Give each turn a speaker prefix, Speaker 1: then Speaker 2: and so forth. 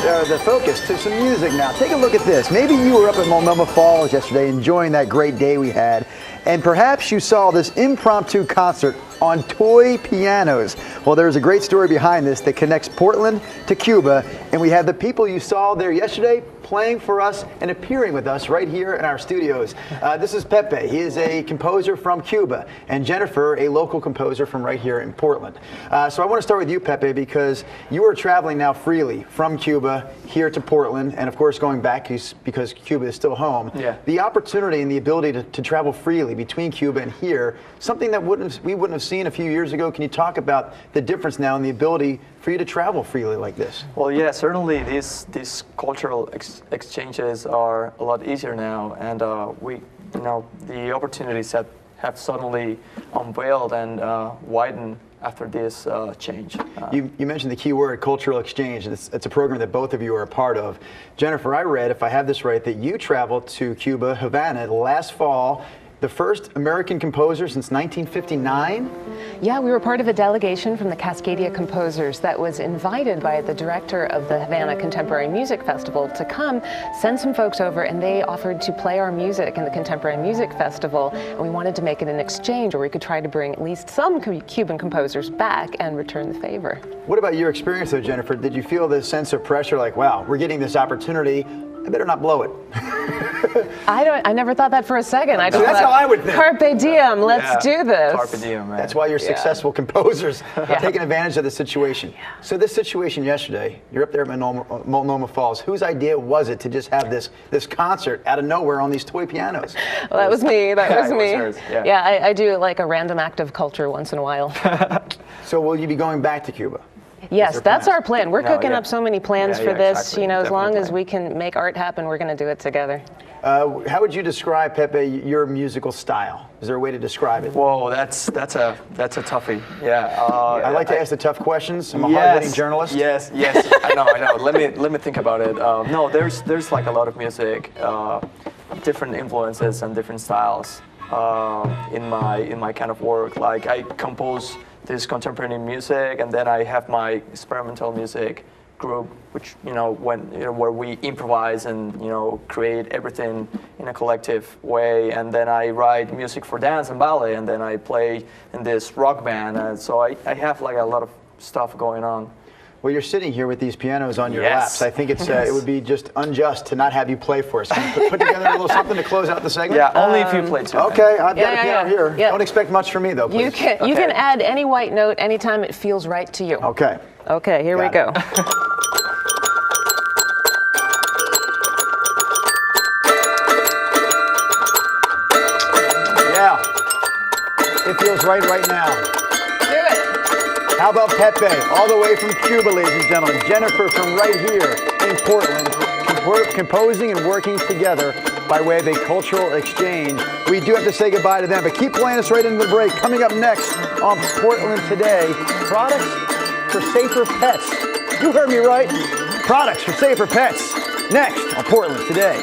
Speaker 1: the focus to some music now. Take a look at this. Maybe you were up at Multnomah Falls yesterday enjoying that great day we had, and perhaps you saw this impromptu concert on toy pianos. Well, there's a great story behind this that connects Portland to Cuba, and we have the people you saw there yesterday playing for us and appearing with us right here in our studios. This is Pepe. He is a composer from Cuba, and Jennifer, a local composer from right here in Portland. So I want to start with you, Pepe, because you are traveling now freely from Cuba here to Portland, and of course going back because Cuba is still home.
Speaker 2: Yeah.
Speaker 1: The opportunity and the ability to travel freely between Cuba and here, something that we wouldn't have seen a few years ago. Can you talk about the difference now in the ability for you to travel freely like this?
Speaker 2: Well, yeah, certainly these cultural exchanges are a lot easier now, and the opportunities that have suddenly unveiled and widened after this change.
Speaker 1: You mentioned the key word, cultural exchange. It's a program that both of you are a part of. Jennifer, I read, if I have this right, that you traveled to Cuba, Havana, last fall, the first American composer since 1959?
Speaker 3: Yeah, we were part of a delegation from the Cascadia Composers that was invited by the director of the Havana Contemporary Music Festival to come, send some folks over, and they offered to play our music in the Contemporary Music Festival, and we wanted to make it an exchange where we could try to bring at least some Cuban composers back and return the favor.
Speaker 1: What about your experience though, Jennifer? Did you feel this sense of pressure like, wow, we're getting this opportunity, I better not blow it?
Speaker 3: I never thought that for a second. I
Speaker 1: So that's how I would think.
Speaker 3: Carpe diem, let's do this.
Speaker 2: Carpe diem, man.
Speaker 1: That's why you're successful composers, taking advantage of the situation. So this situation yesterday, you're up there at Multnomah Falls. Whose idea was it to just have this concert out of nowhere on these toy pianos?
Speaker 3: Well, that was me. That was me.
Speaker 2: Hers, yeah.
Speaker 3: I do like a random act of culture once in a while.
Speaker 1: So will you be going back to Cuba?
Speaker 3: Yes, that's our plan. We're cooking up so many plans for this.
Speaker 2: Exactly.
Speaker 3: You know, as long as
Speaker 2: Definitely.
Speaker 3: we can make art happen, we're going to do it together.
Speaker 1: How would you describe, Pepe, your musical style? Is there a way to describe it?
Speaker 2: Whoa, that's a toughie. Yeah.
Speaker 1: I like to ask the tough questions. I'm a hard-hitting journalist.
Speaker 2: Yes. I know. Let me think about it. No, there's like a lot of music, different influences and different styles in my kind of work. Like I compose this contemporary music, and then I have my experimental music group, which where we improvise and create everything in a collective way. And then I write music for dance and ballet, and then I play in this rock band. And so I have like a lot of stuff going on.
Speaker 1: Well, you're sitting here with these pianos on your laps. I think it would be just unjust to not have you play for us. Can you put together a little something to close out the segment?
Speaker 2: Yeah, only if you play too.
Speaker 1: Okay, I've got a piano here.
Speaker 3: Yeah.
Speaker 1: Don't expect much from me, though, please.
Speaker 3: You can add any white note anytime it feels right to you.
Speaker 1: Okay.
Speaker 3: Okay, here we go.
Speaker 1: Yeah. It feels right now.
Speaker 3: Do it.
Speaker 1: How about Pepe, all the way from Cuba, ladies and gentlemen. Jennifer from right here in Portland, composing and working together by way of a cultural exchange. We do have to say goodbye to them, but keep playing us right into the break. Coming up next on Portland Today, products for safer pets. You heard me right. Products for safer pets. Next on Portland Today.